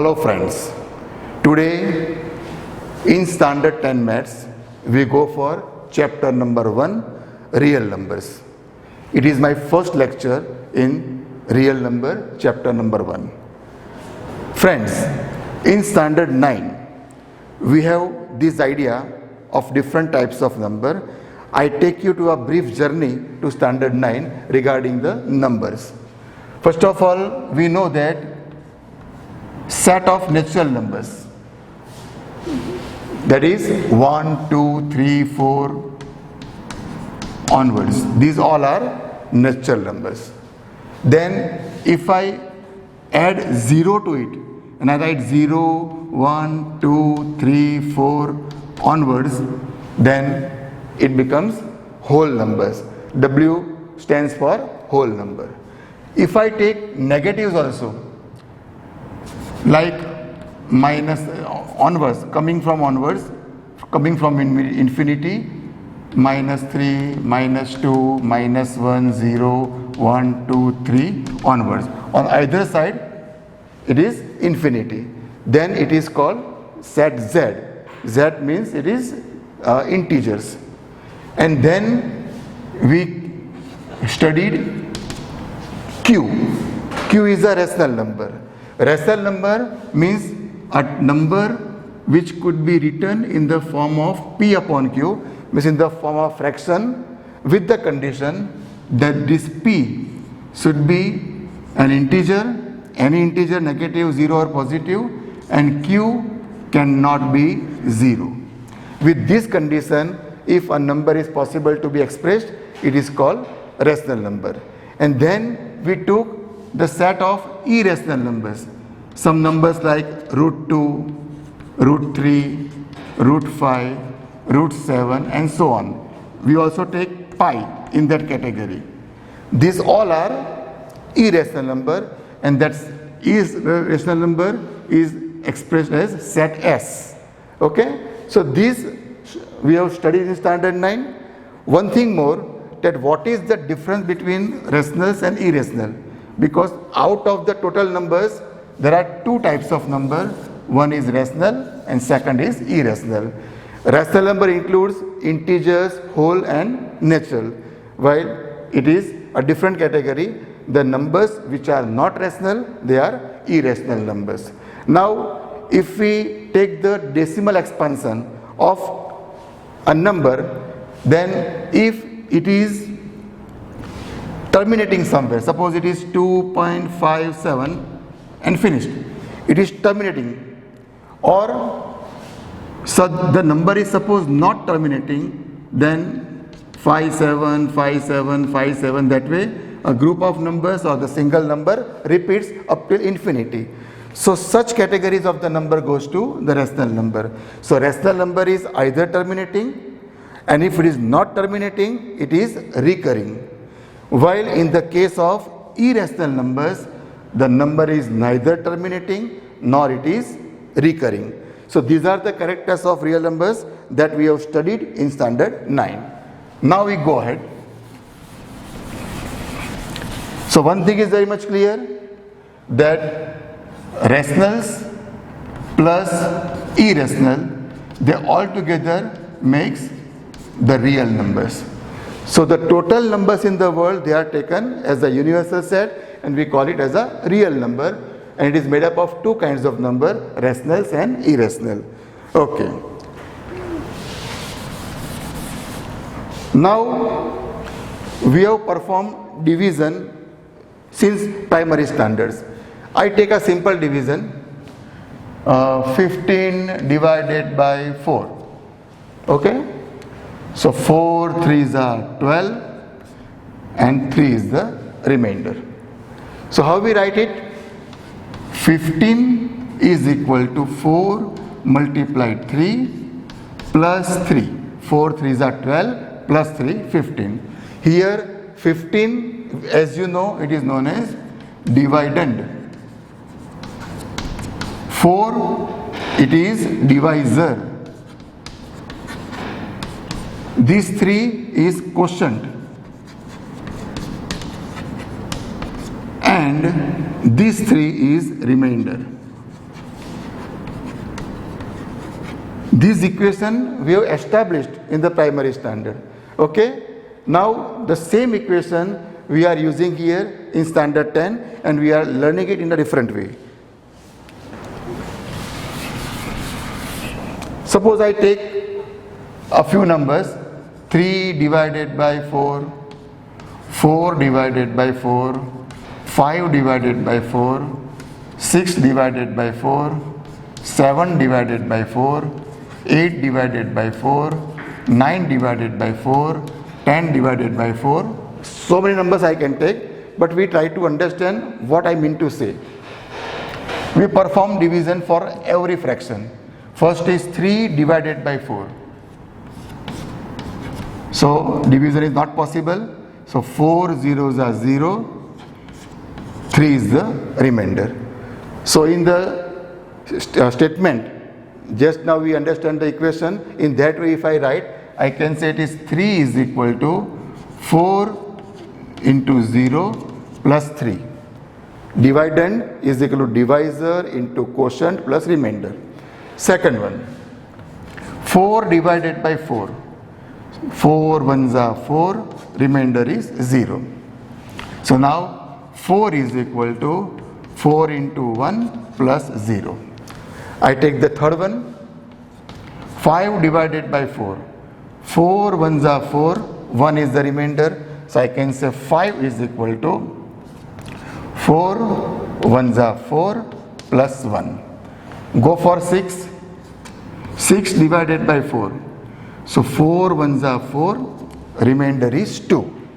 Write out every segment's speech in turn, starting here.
Hello friends, today in standard 10 maths we go for chapter number 1, real numbers. It is my first lecture in real number chapter number 1. Friends, in standard 9 we have this idea of different types of number. I take you to a brief journey to standard 9 regarding the numbers. First of all, we know that set of natural numbers, that is 1, 2, 3, 4 onwards, these all are natural numbers. Then if I add 0 to it and I write 0, 1, 2, 3, 4 onwards, then it becomes whole numbers. W stands for whole number. If I take negatives also, like minus onwards, coming from infinity, minus 3, minus 2, minus 1, 0, 1, 2, 3 onwards. On either side it is infinity. Then it is called set Z. Z means it is integers. And then we studied Q. Q is a rational number. Rational number means a number which could be written in the form of P upon Q, means in the form of fraction, with the condition that this P should be an integer, any integer, negative, 0 or positive, and Q cannot be 0. With this condition, if a number is possible to be expressed, it is called rational number. And then we took the set of irrational numbers. Some numbers like root 2, root 3, root 5, root 7 and so on. We also take pi in that category. These all are irrational number, and that irrational number is expressed as set S. Okay? So these we have studied in standard 9. One thing more, that what is the difference between rationals and irrational? Because out of the total numbers, there are two types of number. One is rational and second is irrational. Rational number includes integers, whole and natural, while it is a different category. The numbers which are not rational, they are irrational numbers. Now, if we take the decimal expansion of a number, then if it is terminating somewhere, suppose it is 2.57 and finished, it is terminating, or so the number is suppose not terminating, then 57, 57, 57, that way a group of numbers or the single number repeats up till infinity. So such categories of the number goes to the rational number. So rational number is either terminating, and if it is not terminating, it is recurring. While in the case of irrational numbers, the number is neither terminating nor it is recurring. So these are the characters of real numbers that we have studied in standard 9. Now we go ahead. So one thing is very much clear, that rationals plus irrational, they all together makes the real numbers. So the total numbers in the world, they are taken as a universal set, and we call it as a real number, and it is made up of two kinds of number, rationals and irrational. Okay. Now we have performed division since primary standards. I take a simple division, 15 divided by 4. Okay? So 4 3s are 12 and 3 is the remainder. So how we write it? 15 is equal to 4 multiplied 3 plus 3. 4 3s are 12 plus 3, 15. Here 15, as you know, it is known as dividend. 4, it is divisor. This 3 is quotient. And this 3 is remainder. This equation we have established in the primary standard. Okay. Now the same equation we are using here in standard 10 and we are learning it in a different way. Suppose I take a few numbers, 3 divided by 4, 4 divided by 4, 5 divided by 4, 6 divided by 4, 7 divided by 4, 8 divided by 4, 9 divided by 4, 10 divided by 4. So many numbers I can take, but we try to understand what I mean to say. We perform division for every fraction. First is 3 divided by 4. So division is not possible. So 4 zeros are 0, 3 is the remainder. So in the statement, just now we understand the equation. In that way, if I write, I can say it is 3 is equal to 4 into 0 plus 3. Dividend is equal to divisor into quotient plus remainder. Second one, 4 divided by 4. 4 ones are 4, remainder is 0. So now 4 is equal to 4 into 1 plus 0. I take the third one, 5 divided by 4. 4 ones are 4, 1 is the remainder. So I can say 5 is equal to 4 ones are 4 plus 1. Go for 6. 6 divided by 4. So 4 ones are 4, remainder is 2.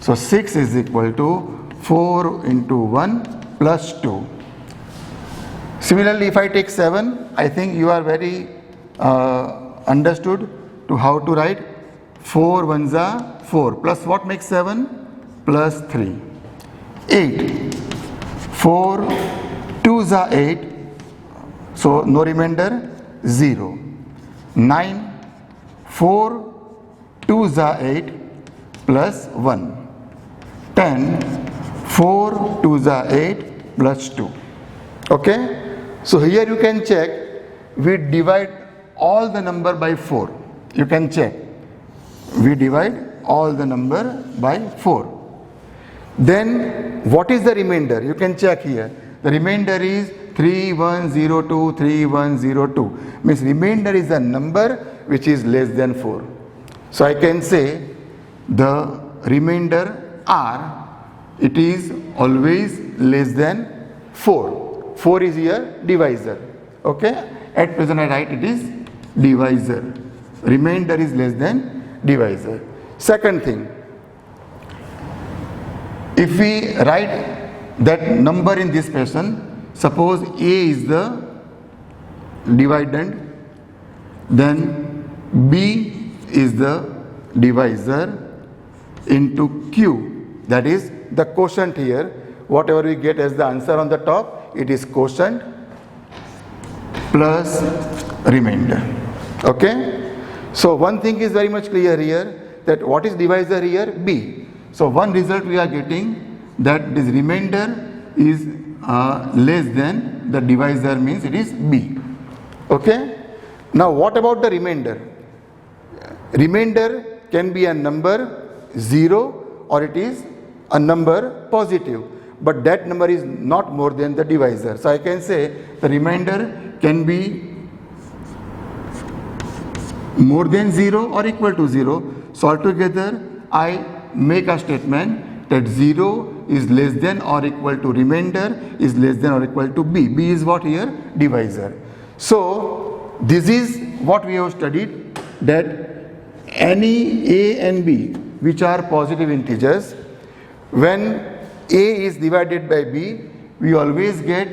So 6 is equal to 4 into 1 plus 2. Similarly, if I take 7, I think you are very understood to how to write. 4 ones are 4 plus what makes 7? Plus 3. 8. 4 twos are 8. So no remainder, 0. 9. 4 twos are 8 plus 1. 10. 4 twos are 8 plus 2. Okay. So here you can check, we divide all the number by 4. You can check. We divide all the number by 4. Then what is the remainder? You can check here. The remainder is 3102, 3102. Means remainder is a number which is less than 4. So I can say the remainder R, it is always less than 4. 4 is here divisor. Okay. At present I write it is divisor. Remainder is less than divisor. Second thing, if we write that number in this fashion, suppose A is the dividend, then B is the divisor into Q, that is the quotient here. Whatever we get as the answer on the top, it is quotient plus remainder. Okay. So one thing is very much clear here, that what is divisor here? B. So one result we are getting, that this remainder is less than the divisor, means it is B. Okay. Now what about the remainder? Remainder can be a number 0 or it is a number positive, but that number is not more than the divisor. So I can say the remainder can be more than 0 or equal to 0. So altogether I make a statement that 0 is less than or equal to remainder is less than or equal to B. B is what here? Divisor. So this is what we have studied, that any A and B which are positive integers, when A is divided by B, we always get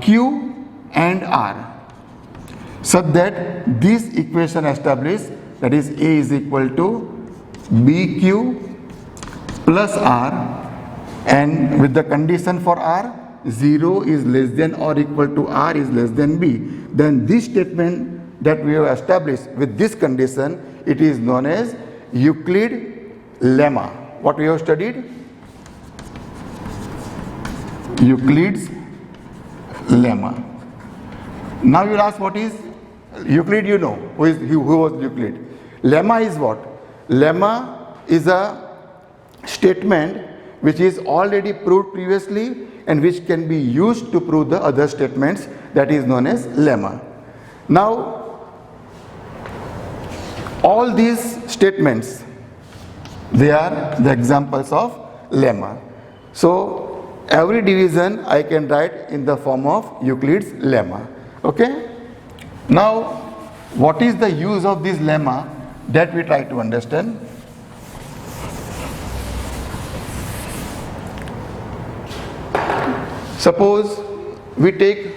Q and R, such that this equation established, that is A is equal to BQ plus R, and with the condition for R, 0 is less than or equal to R is less than B. Then this statement that we have established with this condition, it is known as Euclid lemma. What we have studied? Euclid's lemma. Now you will ask what is Euclid, you know. Who was Euclid? Lemma is what? Lemma is a statement which is already proved previously and which can be used to prove the other statements, that is known as lemma. Now, all these statements, they are the examples of lemma. So, every division I can write in the form of Euclid's lemma. Okay? Now, what is the use of this lemma that we try to understand? Suppose we take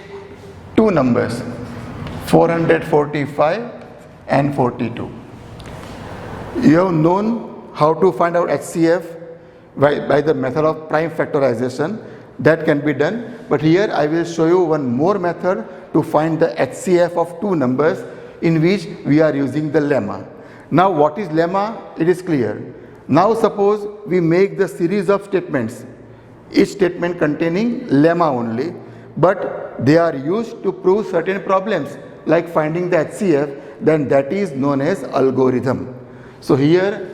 two numbers, 445 and 42. You have known how to find out HCF by the method of prime factorization. That can be done, but here I will show you one more method to find the HCF of two numbers in which we are using the lemma. Now what is lemma? It is clear. Now suppose we make the series of statements, each statement containing lemma only, but they are used to prove certain problems like finding the HCF, then that is known as algorithm. So here,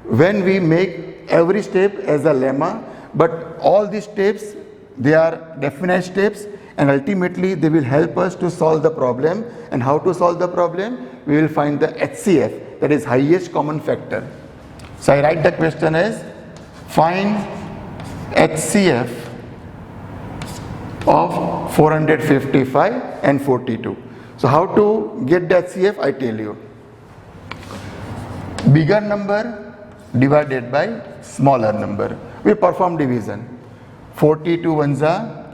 when we make every step as a lemma, but all these steps, they are definite steps, and ultimately they will help us to solve the problem. And how to solve the problem? We will find the HCF, that is highest common factor. So I write the question as find HCF of 455 and 42. So how to get the HCF? I tell you. Bigger number divided by smaller number. We perform division. 42 ones are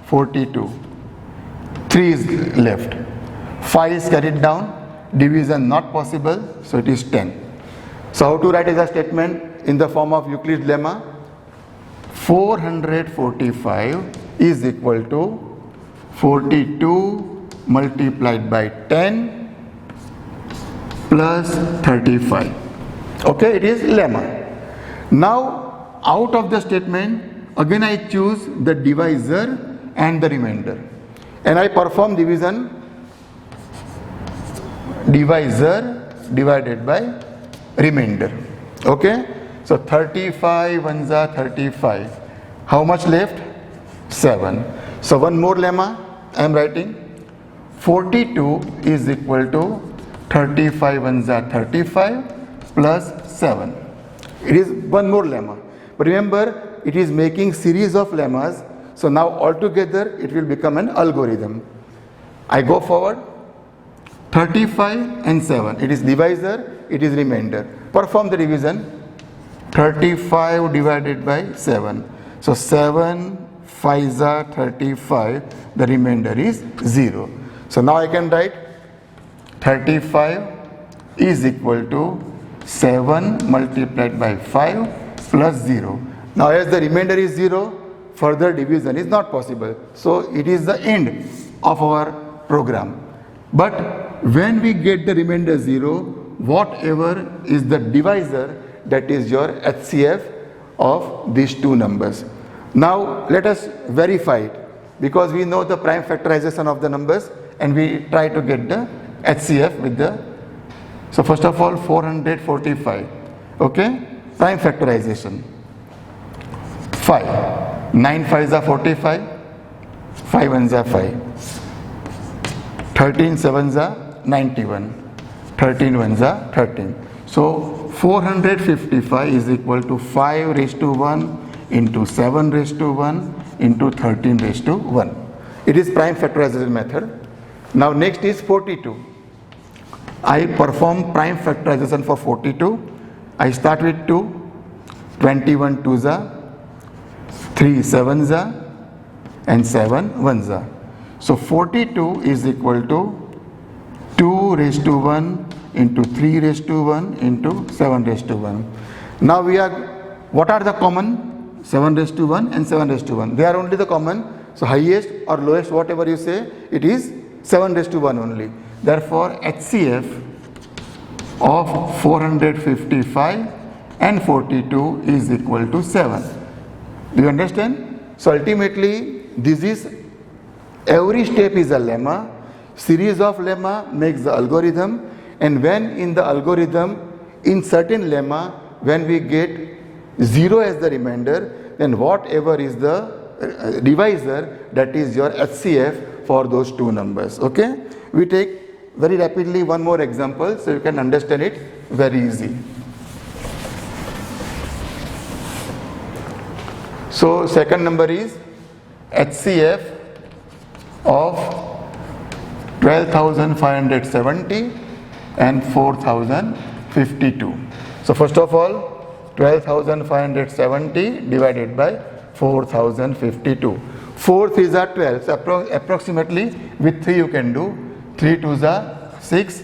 42. 3 is left. 5 is carried down. Division not possible, so it is 10. So how to write as a statement in the form of Euclid's lemma? 445 is equal to 42 multiplied by 10 plus 35. Okay, it is lemma. Now out of the statement, again I choose the divisor and the remainder, and I perform division. Divisor divided by remainder. Okay, so 35 ones are 35. How much left? 7. So one more lemma I am writing. 42 is equal to 35 ones are 35 plus 7. It is one more lemma, but remember it is making series of lemmas, so now altogether it will become an algorithm. I go forward. 35 and 7, it is divisor, it is remainder. Perform the division. 35 divided by 7. So 7 5s are 35, the remainder is 0. So now I can write 35 is equal to 7 multiplied by 5 plus 0. Now as the remainder is 0, further division is not possible. So it is the end of our program. But when we get the remainder 0, whatever is the divisor, that is your HCF of these two numbers. Now let us verify it, because we know the prime factorization of the numbers and we try to get the HCF with the. So first of all 445, okay, prime factorization. 5, 9 5s are 45, 5 1s are 5. 13 7s are 91, 13 1s are 13. So 455 is equal to 5 raised to 1 into 7 raised to 1 into 13 raised to 1. It is prime factorization method. Now next is 42. I perform prime factorization for 42. I start with 2, 21 2s are, 3 7s are, and 7 1s are. So 42 is equal to 2 raised to 1 into 3 raised to 1 into 7 raised to 1. Now what are the common? 7 raised to 1 and 7 raised to 1. They are only the common. So highest or lowest, whatever you say, it is 7 raised to 1 only. Therefore HCF of 455 and 42 is equal to 7. Do you understand? So ultimately this is, every step is a lemma, series of lemma makes the algorithm, and when in the algorithm, in certain lemma, when we get 0 as the remainder, then whatever is the divisor, that is your HCF for those two numbers. Okay? We take very rapidly one more example so you can understand it very easy. So second number is HCF of 12,570 and 4,052. So first of all, 12,570 divided by 4,052. 4 3s are 12, so approximately with 3 you can do. 3 2s are 6,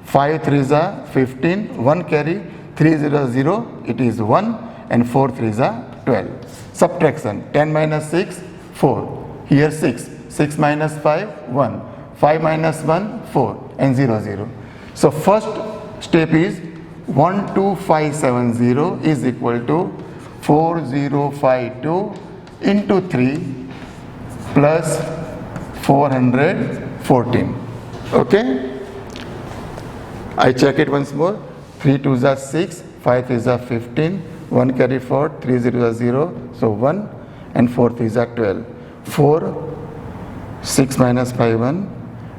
5 3s are 15, 1 carry, 3 0 0, it is 1, and 4 3s are 12. Subtraction, 10 minus 6, 4, here 6, 6 minus 5, 1, 5 minus 1, 4, and 0 0. So first step is 12570 is equal to 4052 into 3 plus 414. Okay? I check it once more. 3 2s are 6, 5 3s are 15, 1 carry forward, 3 0s are 0, so 1, and 4 3s are 12. 4, 6 minus 5 1,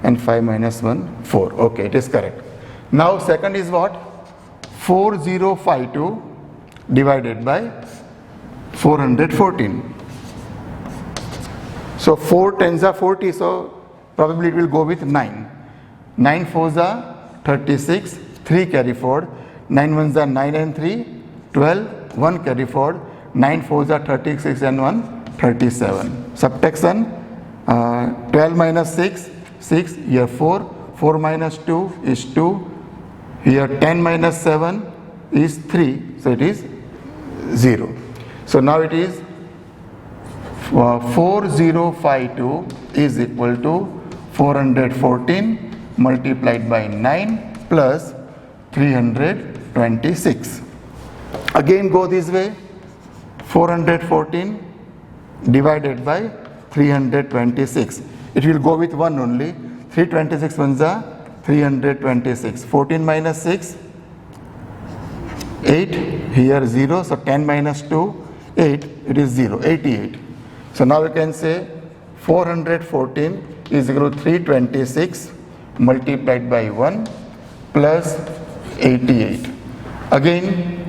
and 5 minus 1 4. Okay, it is correct. Now second is what? 4052 divided by 414. So 4 10s are 40, so probably it will go with 9. 9 4s are 36, 3 carry forward, 9 1s are 9 and 3, 12, 1 carry forward, 9 4s are 36 and 1, 37. Subtraction, 12 minus 6, 6, here 4, 4 minus 2 is 2, here 10 minus 7 is 3, so it is 0. So now it is 4052 is equal to 414 multiplied by 9 plus 326. Again go this way, 414 divided by 326. It will go with 1 only. 326 ones are 326. 14 minus 6, 8, here 0, so 10 minus 2, 8, it is 0, 88. So now we can say 414 is equal to 326 multiplied by 1 plus 88. Again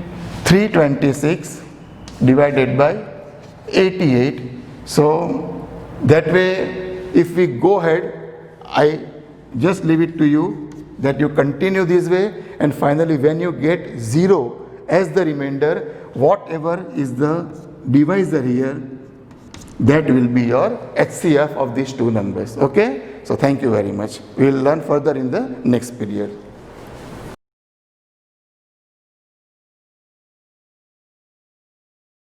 326 divided by 88. So that way, if we go ahead, I just leave it to you that you continue this way, and finally when you get 0 as the remainder, whatever is the divisor here, that will be your HCF of these two numbers. Okay? So thank you very much. We will learn further in the next period.